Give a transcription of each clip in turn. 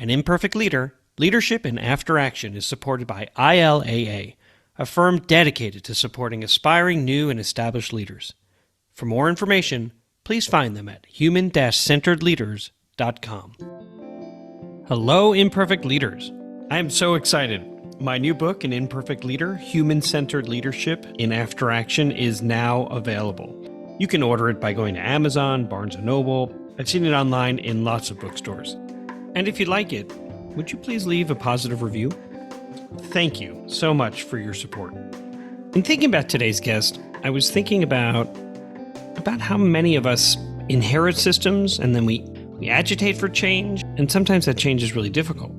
An Imperfect Leader, Leadership in After Action is supported by ILAA, a firm dedicated to supporting aspiring new and established leaders. For more information, please find them at human-centeredleaders.com. Hello, Imperfect Leaders. I am so excited. My new book, An Imperfect Leader, Human-Centered Leadership in After Action, is now available. You can order it by going to Amazon, Barnes & Noble. I've seen it online in lots of bookstores. And if you like it, would you please leave a positive review? Thank you so much for your support. In thinking about today's guest, I was thinking about how many of us inherit systems and then we agitate for change, and sometimes that change is really difficult.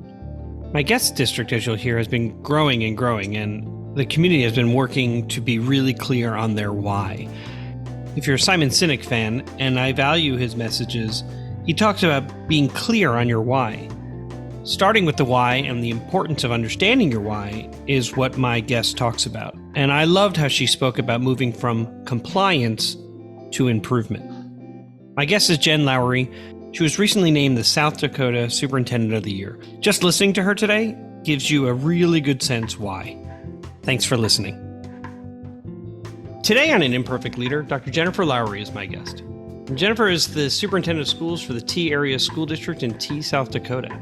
My guest district, as you'll hear, has been growing and growing, and the community has been working to be really clear on their why. If you're a Simon Sinek fan, and I value his messages, he talks about being clear on your why. Starting with the why and the importance of understanding your why is what my guest talks about. And I loved how she spoke about moving from compliance to improvement. My guest is Jenn Lowery. She was recently named the South Dakota Superintendent of the Year. Just listening to her today gives you a really good sense why. Thanks for listening. Today on An Imperfect Leader, Dr. Jennifer Lowery is my guest. Jennifer is the Superintendent of Schools for the T Area School District in T, South Dakota.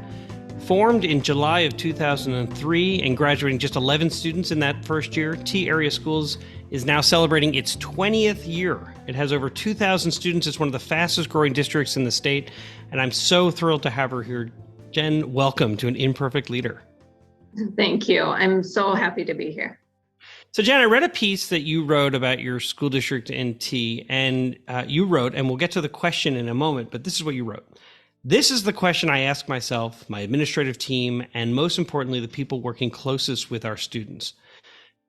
Formed in July of 2003 and graduating just 11 students in that first year, T Area Schools is now celebrating its 20th year. It has over 2,000 students. It's one of the fastest growing districts in the state, and I'm so thrilled to have her here. Jenn, welcome to An Imperfect Leader. Thank you. I'm so happy to be here. So, Jenn, I read a piece that you wrote about your school district in T, and you wrote, and we'll get to the question in a moment, but this is what you wrote. This is the question I ask myself, my administrative team, and most importantly, the people working closest with our students.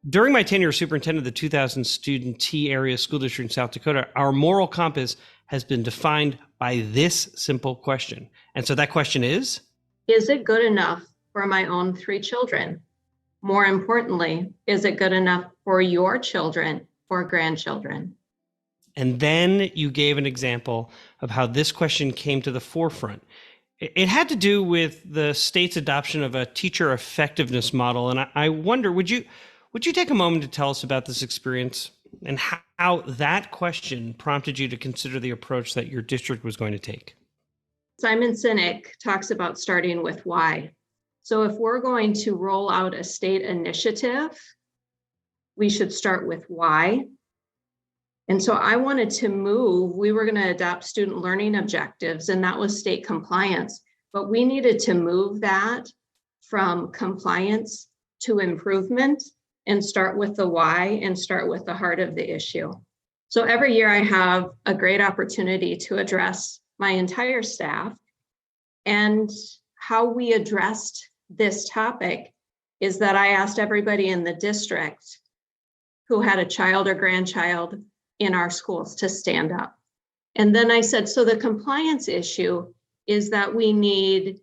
During my tenure as superintendent of the 2,000 student T Area School District in South Dakota, our moral compass has been defined by this simple question. And so that question is it good enough for my own 3 children? More importantly, is it good enough for your children or grandchildren? And then you gave an example of how this question came to the forefront. It had to do with the state's adoption of a teacher effectiveness model. And I wonder, would you take a moment to tell us about this experience and how that question prompted you to consider the approach that your district was going to take? Simon Sinek talks about starting with why. So if we're going to roll out a state initiative, we should start with why. And so I wanted to we were going to adopt student learning objectives, and that was state compliance. But we needed to move that from compliance to improvement and start with the why and start with the heart of the issue. So every year I have a great opportunity to address my entire staff, and how we addressed this topic is that I asked everybody in the district who had a child or grandchild in our schools to stand up. And then I said, so the compliance issue is that we need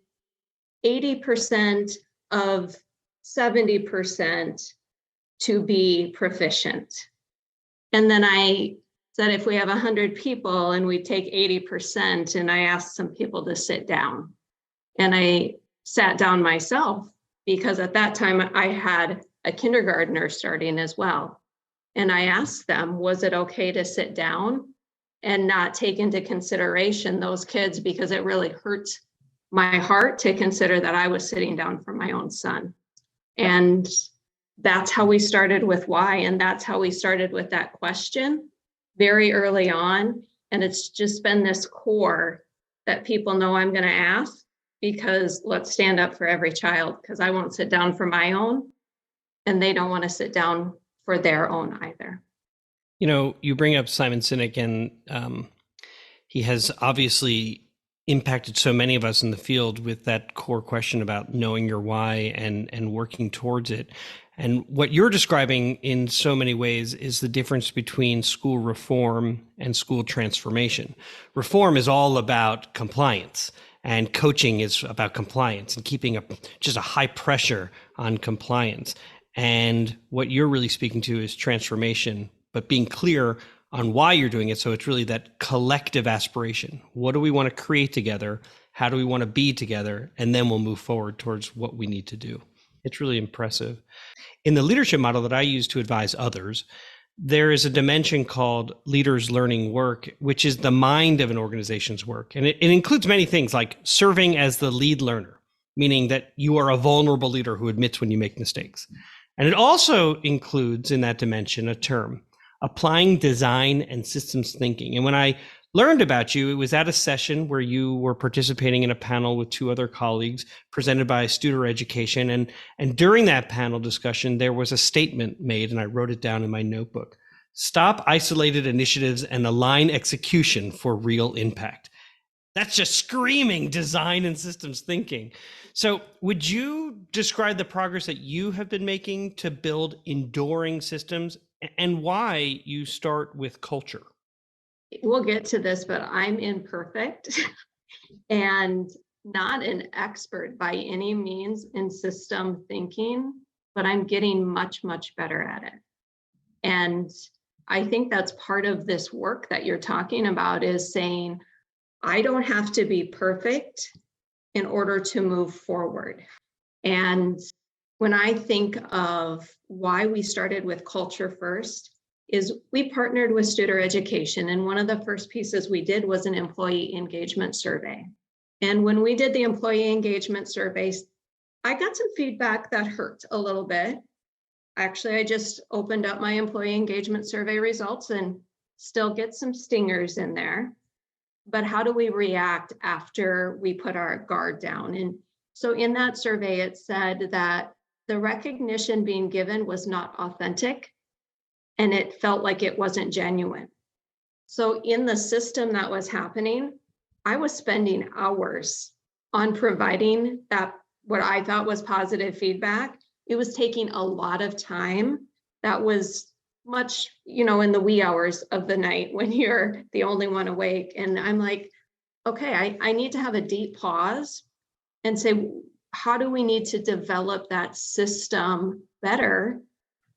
80% of 70% to be proficient. And then I said, if we have 100 people and we take 80%, and I asked some people to sit down. And I sat down myself because at that time I had a kindergartner starting as well. And I asked them, was it okay to sit down and not take into consideration those kids, because it really hurt my heart to consider that I was sitting down for my own son. And that's how we started with why. And that's how we started with that question very early on. And it's just been this core that people know I'm going to ask, because let's stand up for every child, because I won't sit down for my own, and they don't want to sit down for their own either. You know, you bring up Simon Sinek, and he has obviously impacted so many of us in the field with that core question about knowing your why and working towards it. And what you're describing in so many ways is the difference between school reform and school transformation. Reform is all about compliance, and coaching is about compliance and keeping just a high pressure on compliance. And what you're really speaking to is transformation, but being clear on why you're doing it. So it's really that collective aspiration. What do we want to create together? How do we want to be together? And then we'll move forward towards what we need to do. It's really impressive. In the leadership model that I use to advise others, there is a dimension called leaders learning work, which is the mind of an organization's work. And it includes many things like serving as the lead learner, meaning that you are a vulnerable leader who admits when you make mistakes. And it also includes in that dimension a term, applying design and systems thinking. And when I learned about you, it was at a session where you were participating in a panel with two other colleagues presented by Studer Education. And during that panel discussion, there was a statement made, and I wrote it down in my notebook. Stop isolated initiatives and align execution for real impact. That's just screaming design and systems thinking. So would you describe the progress that you have been making to build enduring systems and why you start with culture? We'll get to this, but I'm imperfect and not an expert by any means in system thinking, but I'm getting much, much better at it. And I think that's part of this work that you're talking about, is saying, I don't have to be perfect in order to move forward. And when I think of why we started with culture first, is we partnered with Studer Education, and one of the first pieces we did was an employee engagement survey. And when we did the employee engagement surveys, I got some feedback that hurt a little bit. Actually, I just opened up my employee engagement survey results and still get some stingers in there. But how do we react after we put our guard down? And so in that survey, it said that the recognition being given was not authentic, and it felt like it wasn't genuine. So in the system that was happening, I was spending hours on providing that, what I thought was positive feedback. It was taking a lot of time. That was much, in the wee hours of the night when you're the only one awake. And I'm like, okay, I need to have a deep pause and say, how do we need to develop that system better,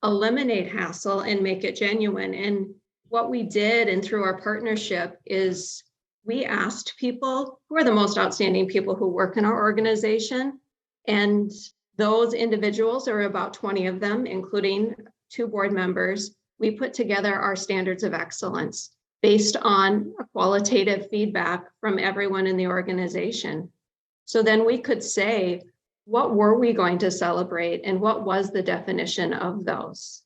eliminate hassle, and make it genuine? And what we did, and through our partnership, is we asked people who are the most outstanding people who work in our organization. And those individuals, there are about 20 of them, including 2 board members. We put together our standards of excellence based on a qualitative feedback from everyone in the organization. So then we could say, what were we going to celebrate and what was the definition of those?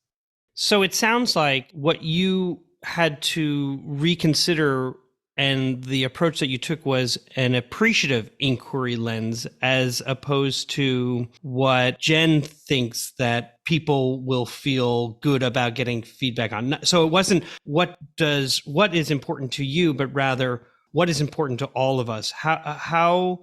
So it sounds like what you had to reconsider and the approach that you took was an appreciative inquiry lens, as opposed to what Jenn thinks that people will feel good about getting feedback on. So it wasn't what is important to you, but rather what is important to all of us. I'm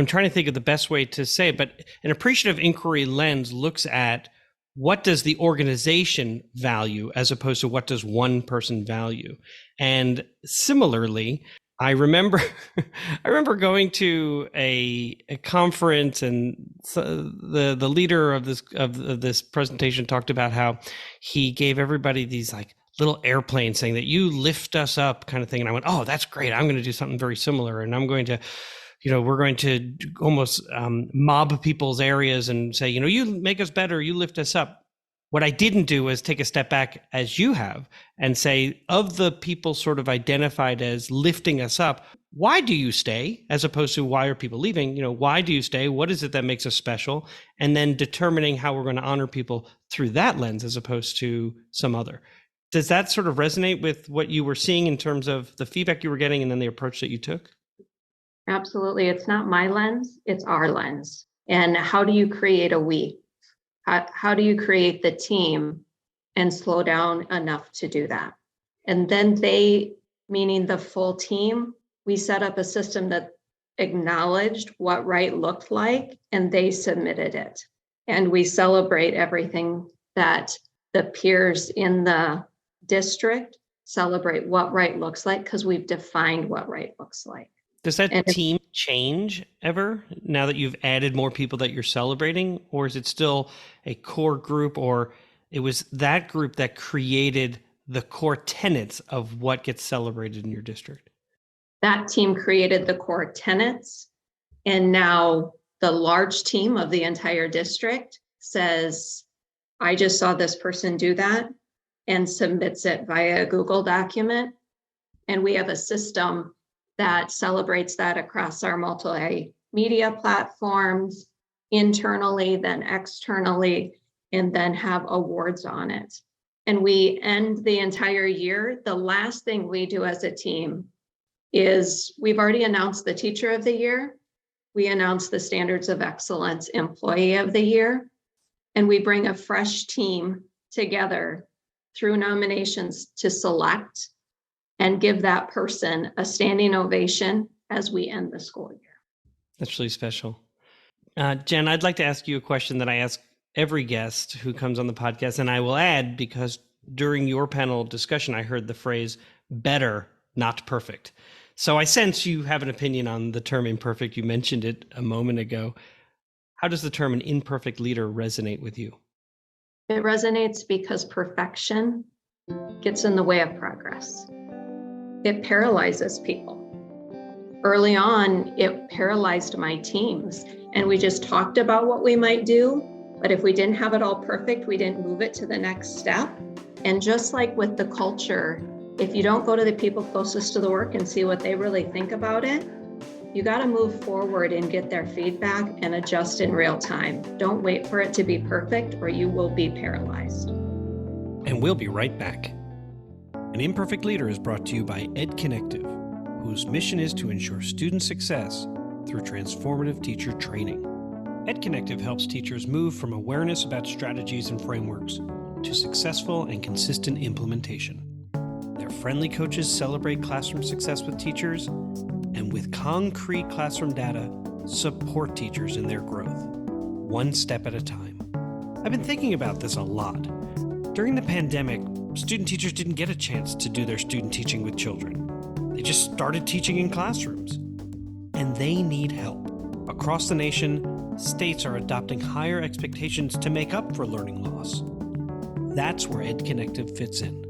trying to think of the best way to say it, but an appreciative inquiry lens looks at what does the organization value as opposed to what does one person value. And similarly, I remember going to a conference, and the leader of this presentation talked about how he gave everybody these like little airplanes saying that you lift us up kind of thing. And I went, oh, that's great. I'm going to do something very similar. And I'm going to, we're going to almost mob people's areas and say, you make us better, you lift us up. What I didn't do was take a step back, as you have, and say, of the people sort of identified as lifting us up, why do you stay? As opposed to why are people leaving? Why do you stay? What is it that makes us special? And then determining how we're going to honor people through that lens as opposed to some other. Does that sort of resonate with what you were seeing in terms of the feedback you were getting and then the approach that you took? Absolutely. It's not my lens, it's our lens. And how do you create a we? How do you create the team and slow down enough to do that? And then they, meaning the full team, we set up a system that acknowledged what right looked like, and they submitted it. And we celebrate everything that the peers in the district celebrate what right looks like, because we've defined what right looks like. Does that team change ever now that you've added more people that you're celebrating? Or is it still a core group, or it was that group that created the core tenets of what gets celebrated in your district? That team created the core tenets, and now the large team of the entire district says, I just saw this person do that, and submits it via a Google document. And we have a system that celebrates that across our multimedia platforms, internally, then externally, and then have awards on it. And we end the entire year. The last thing we do as a team is we've already announced the Teacher of the Year. We announced the Standards of Excellence Employee of the Year, and we bring a fresh team together through nominations to select and give that person a standing ovation as we end the school year. That's really special. Jenn, I'd like to ask you a question that I ask every guest who comes on the podcast, and I will add, because during your panel discussion, I heard the phrase better, not perfect. So I sense you have an opinion on the term imperfect. You mentioned it a moment ago. How does the term an imperfect leader resonate with you? It resonates because perfection gets in the way of progress. It paralyzes people. Early on, it paralyzed my teams, and we just talked about what we might do, but if we didn't have it all perfect, we didn't move it to the next step. And just like with the culture, if you don't go to the people closest to the work and see what they really think about it, you got to move forward and get their feedback and adjust in real time. Don't wait for it to be perfect or you will be paralyzed. And we'll be right back. An Imperfect Leader is brought to you by EdConnective, whose mission is to ensure student success through transformative teacher training. EdConnective helps teachers move from awareness about strategies and frameworks to successful and consistent implementation. Their friendly coaches celebrate classroom success with teachers, and with concrete classroom data, support teachers in their growth, one step at a time. I've been thinking about this a lot. During the pandemic, student teachers didn't get a chance to do their student teaching with children. They just started teaching in classrooms. And they need help. Across the nation, states are adopting higher expectations to make up for learning loss. That's where EdConnective fits in.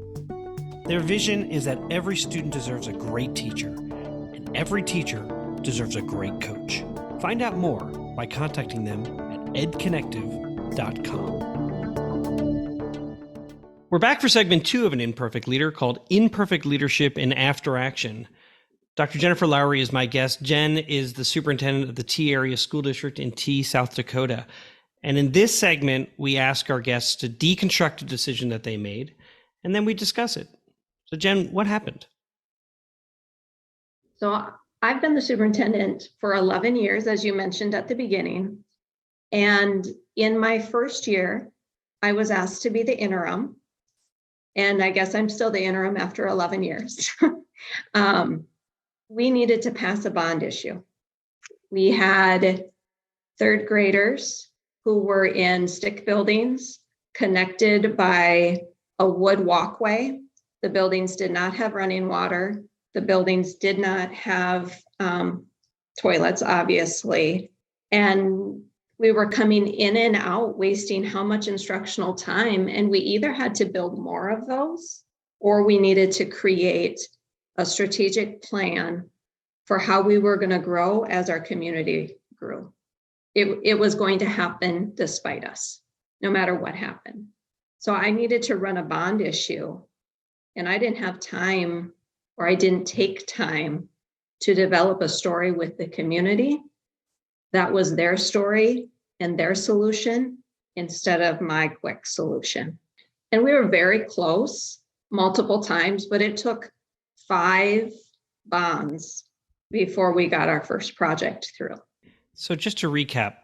Their vision is that every student deserves a great teacher, and every teacher deserves a great coach. Find out more by contacting them at edconnective.com. We're back for segment 2 of An Imperfect Leader, called Imperfect Leadership in After Action. Dr. Jennifer Lowery is my guest. Jenn is the superintendent of the T Area School District in T, South Dakota. And in this segment, we ask our guests to deconstruct a decision that they made, and then we discuss it. So Jenn, what happened? So I've been the superintendent for 11 years, as you mentioned at the beginning. And in my first year, I was asked to be the interim. And I guess I'm still the interim after 11 years. We needed to pass a bond issue. We had third graders who were in stick buildings connected by a wood walkway. The buildings did not have running water. The buildings did not have toilets, obviously. And we were coming in and out, wasting how much instructional time. And we either had to build more of those, or we needed to create a strategic plan for how we were going to grow as our community grew. It was going to happen despite us, no matter what happened. So I needed to run a bond issue, and I didn't have time, or I didn't take time to develop a story with the community. That was their story and their solution instead of my quick solution. And we were very close multiple times, but it took 5 bonds before we got our first project through. So just to recap,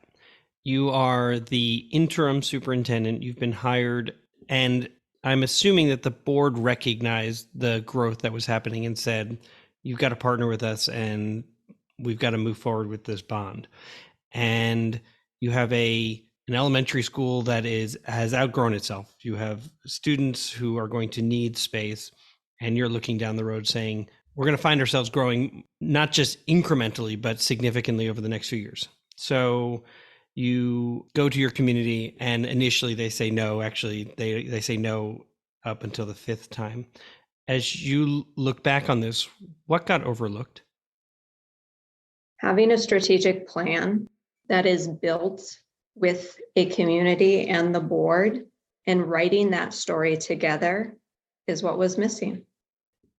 you are the interim superintendent. You've been hired, and I'm assuming that the board recognized the growth that was happening and said, you've got to partner with us and we've got to move forward with this bond. And you have an elementary school that has outgrown itself. You have students who are going to need space, and you're looking down the road saying, we're going to find ourselves growing not just incrementally, but significantly over the next few years. So you go to your community, and initially they say no. Actually, they say no up until the 5th time. As you look back on this, what got overlooked? Having a strategic plan that is built with a community and the board and writing that story together is what was missing.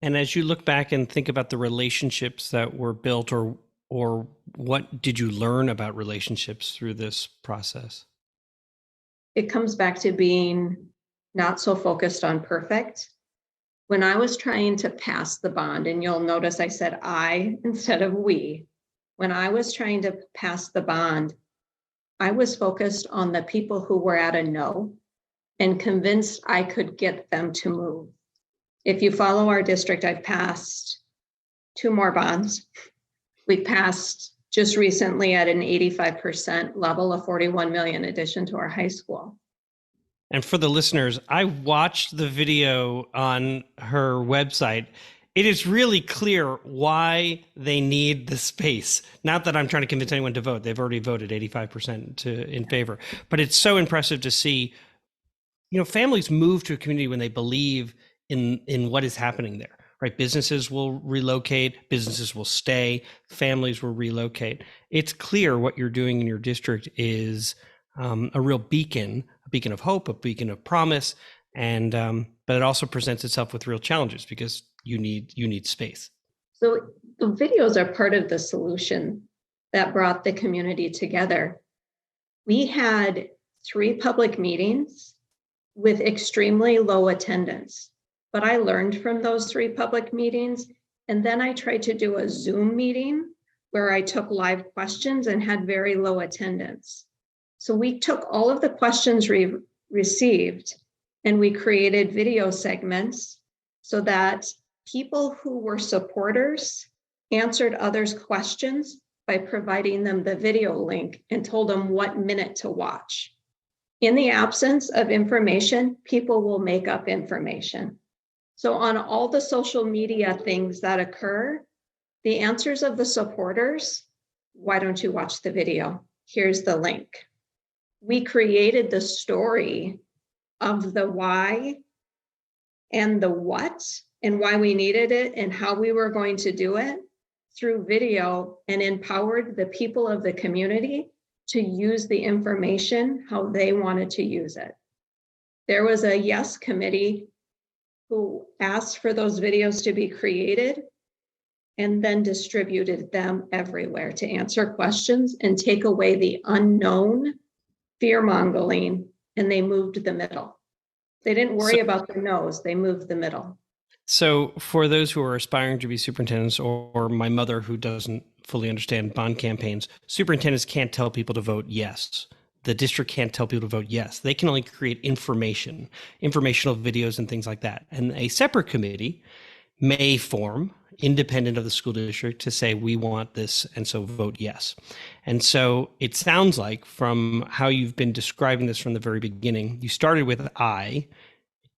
And as you look back and think about the relationships that were built, or what did you learn about relationships through this process? It comes back to being not so focused on perfect. When I was trying to pass the bond, and you'll notice I said I instead of we, when I was trying to pass the bond, I was focused on the people who were at a no and convinced I could get them to move. If you follow our district, I've passed 2 more bonds. We passed just recently at an 85% level, a 41 million addition to our high school. And for the listeners, I watched the video on her website. It is really clear why they need the space. Not that I'm trying to convince anyone to vote. They've already voted 85% in favor. But it's so impressive to see, families move to a community when they believe in what is happening there, right? Businesses will relocate, businesses will stay, families will relocate. It's clear what you're doing in your district is a real beacon of hope, a beacon of promise, and but it also presents itself with real challenges because you need space. So the videos are part of the solution that brought the community together. We had 3 public meetings with extremely low attendance, but I learned from those 3 public meetings, and then I tried to do a Zoom meeting where I took live questions and had very low attendance. So we took all of the questions received and we created video segments so that people who were supporters answered others' questions by providing them the video link and told them what minute to watch. In the absence of information, people will make up information. So on all the social media things that occur, the answers of the supporters, why don't you watch the video? Here's the link. We created the story of the why and the what and why we needed it and how we were going to do it through video, and empowered the people of the community to use the information how they wanted to use it. There was a yes committee who asked for those videos to be created and then distributed them everywhere to answer questions and take away the unknown fear-mongering, and they moved the middle. They didn't worry about the no's, they moved the middle. So for those who are aspiring to be superintendents, or my mother who doesn't fully understand bond campaigns, superintendents can't tell people to vote yes. The district can't tell people to vote yes. They can only create informational videos and things like that. And a separate committee may form, independent of the school district, to say, we want this, and so vote yes. And so it sounds like, from how you've been describing this from the very beginning, you started with I,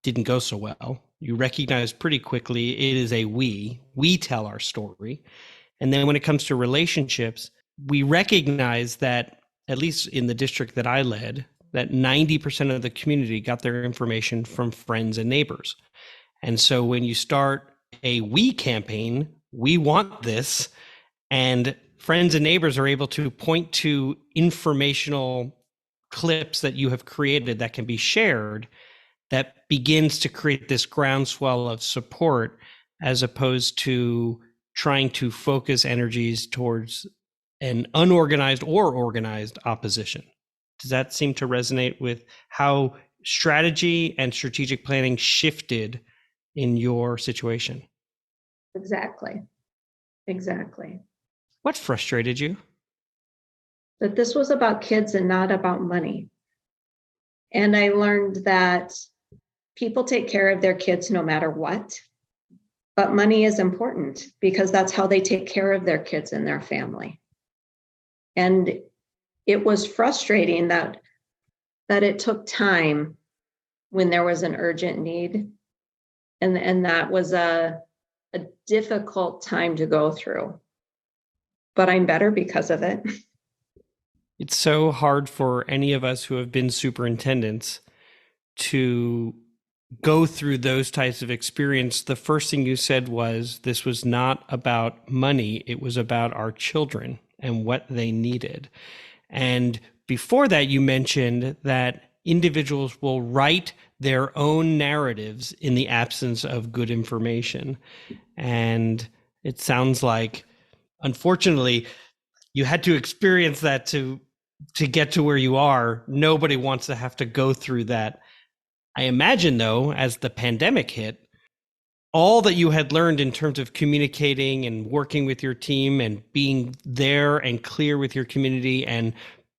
didn't go so well. You recognized pretty quickly it is a we tell our story. And then when it comes to relationships, we recognize that, at least in the district that I led, that 90% of the community got their information from friends and neighbors. And so when you start a we campaign, we want this, and friends and neighbors are able to point to informational clips that you have created that can be shared, that begins to create this groundswell of support, as opposed to trying to focus energies towards an unorganized or organized opposition. Does that seem to resonate with how strategy and strategic planning shifted in your situation? Exactly. What frustrated you? That this was about kids and not about money. And I learned that people take care of their kids no matter what, but money is important because that's how they take care of their kids and their family. And it was frustrating that it took time when there was an urgent need. And that was a difficult time to go through. But I'm better because of it. It's so hard for any of us who have been superintendents to go through those types of experience. The first thing you said was, this was not about money, it was about our children. and what they needed. And before that, you mentioned that individuals will write their own narratives in the absence of good information. And it sounds like, unfortunately, you had to experience that to get to where you are. Nobody wants to have to go through that. I imagine, though, as the pandemic hit, all that you had learned in terms of communicating and working with your team and being there and clear with your community and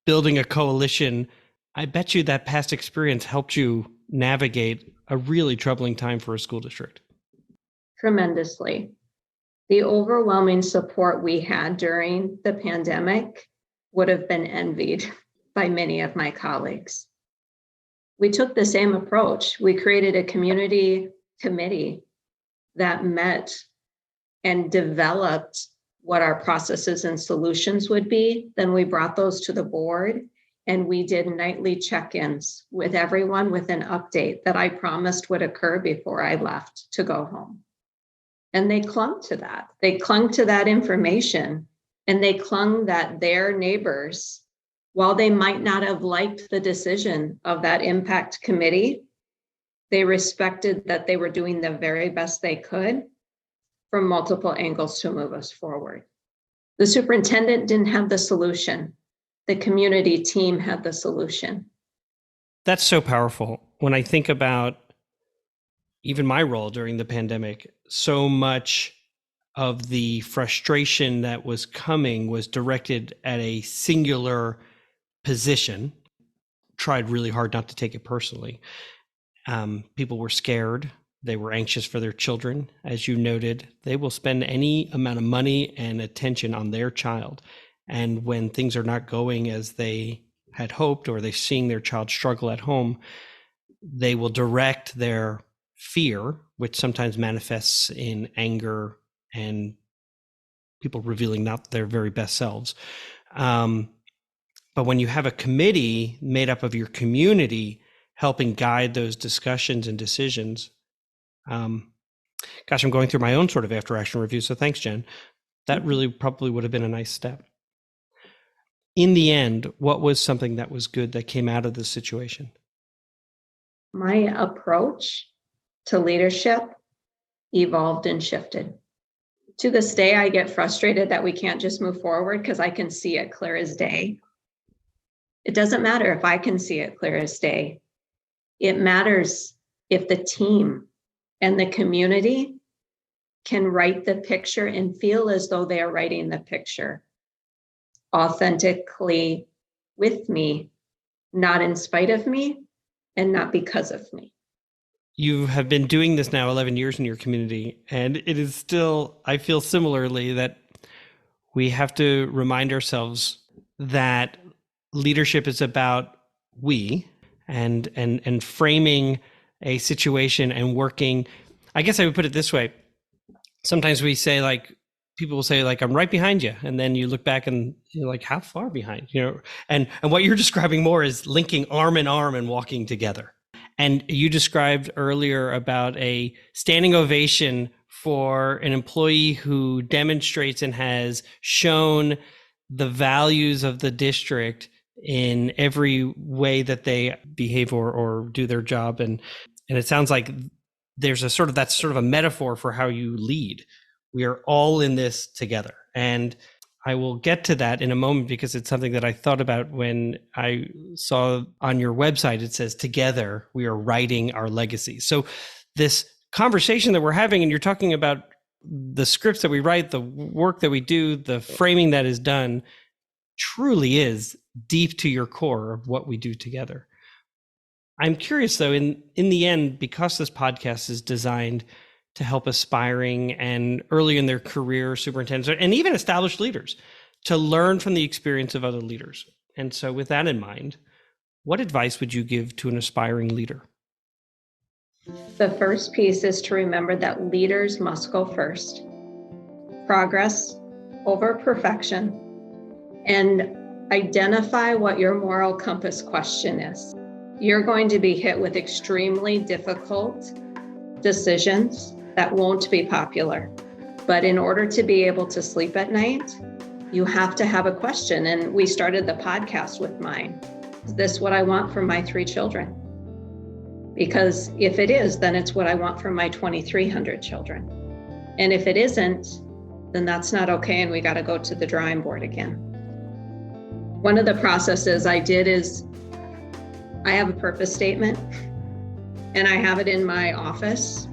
building a coalition, I bet you that past experience helped you navigate a really troubling time for a school district. Tremendously. The overwhelming support we had during the pandemic would have been envied by many of my colleagues. We took the same approach. We created a community committee that met and developed what our processes and solutions would be. Then we brought those to the board and we did nightly check-ins with everyone with an update that I promised would occur before I left to go home. And they clung to that. They clung to that information, and they clung that their neighbors, while they might not have liked the decision of that impact committee, they respected that they were doing the very best they could from multiple angles to move us forward. The superintendent didn't have the solution. The community team had the solution. That's so powerful. When I think about even my role during the pandemic, so much of the frustration that was coming was directed at a singular position. Tried really hard not to take it personally. People were scared. They were anxious for their children. As you noted, they will spend any amount of money and attention on their child. And when things are not going as they had hoped, or they're seeing their child struggle at home, they will direct their fear, which sometimes manifests in anger and people revealing not their very best selves. But when you have a committee made up of your community helping guide those discussions and decisions, gosh, I'm going through my own sort of after action review. So thanks, Jen. That really probably would have been a nice step. In the end, what was something that was good that came out of this situation? My approach to leadership evolved and shifted. To this day, I get frustrated that we can't just move forward because I can see it clear as day. It doesn't matter if I can see it clear as day. It matters if the team and the community can write the picture and feel as though they are writing the picture authentically with me, not in spite of me and not because of me. You have been doing this now 11 years in your community, and it is still, I feel similarly, that we have to remind ourselves that leadership is about we and framing a situation and working. I guess I would put it this way. Sometimes we say, like, people will say, like, I'm right behind you. And then you look back and you're like, how far behind? And what you're describing more is linking arm in arm and walking together. And you described earlier about a standing ovation for an employee who demonstrates and has shown the values of the district in every way that they behave or do their job. And it sounds like there's that's sort of a metaphor for how you lead. We are all in this together. And I will get to that in a moment because it's something that I thought about when I saw on your website, it says, together we are writing our legacy. So this conversation that we're having, and you're talking about the scripts that we write, the work that we do, the framing that is done, truly is deep to your core of what we do together. I'm curious, though, in the end, because this podcast is designed to help aspiring and early in their career superintendents and even established leaders to learn from the experience of other leaders. And so with that in mind, what advice would you give to an aspiring leader? The first piece is to remember that leaders must go first. Progress over perfection, and identify what your moral compass question is. You're going to be hit with extremely difficult decisions that won't be popular. But in order to be able to sleep at night, you have to have a question. And we started the podcast with mine. Is this what I want for my 3 children? Because if it is, then it's what I want for my 2,300 children. And if it isn't, then that's not okay. And we got to go to the drawing board again. One of the processes I did is I have a purpose statement and I have it in my office.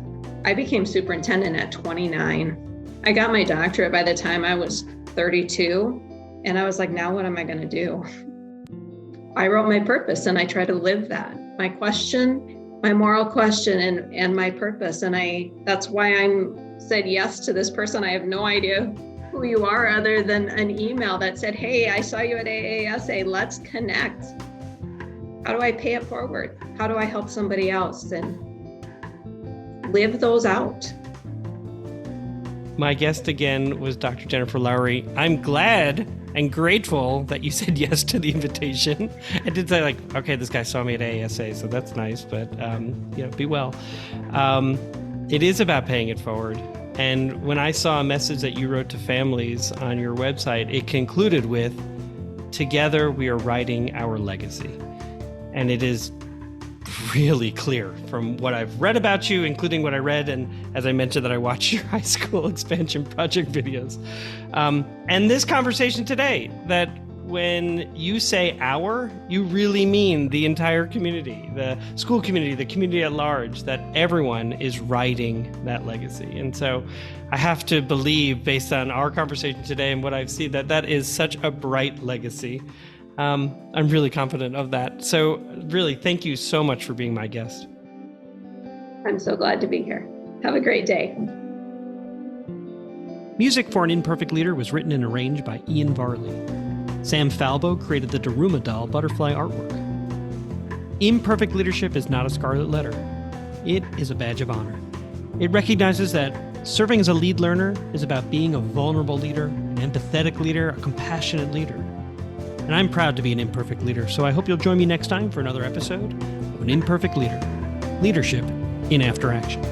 I became superintendent at 29. I got my doctorate by the time I was 32. And I was like, now what am I going to do? I wrote my purpose and I try to live that. My question, my moral question and my purpose. And that's why I'm said yes to this person. I have no idea who you are other than an email that said, hey, I saw you at AASA, let's connect. How do I pay it forward? How do I help somebody else? And live those out. My guest again was Dr. Jennifer Lowery. I'm glad and grateful that you said yes to the invitation. I did say okay, this guy saw me at AASA, so that's nice, but be well. It is about paying it forward. And when I saw a message that you wrote to families on your website, it concluded with, together we are writing our legacy. And it is really clear from what I've read about you, including what I read, and as I mentioned that I watched your high school expansion project videos. And this conversation today, that when you say our, you really mean the entire community, the school community, the community at large, that everyone is writing that legacy. And so I have to believe, based on our conversation today and what I've seen, that that is such a bright legacy. I'm really confident of that. So really, thank you so much for being my guest. I'm so glad to be here. Have a great day. Music for An Imperfect Leader was written and arranged by Ian Varley. Sam Falbo created the Daruma doll butterfly artwork. Imperfect leadership is not a scarlet letter. It is a badge of honor. It recognizes that serving as a lead learner is about being a vulnerable leader, an empathetic leader, a compassionate leader. And I'm proud to be an imperfect leader, so I hope you'll join me next time for another episode of An Imperfect Leader. Leadership in After Action.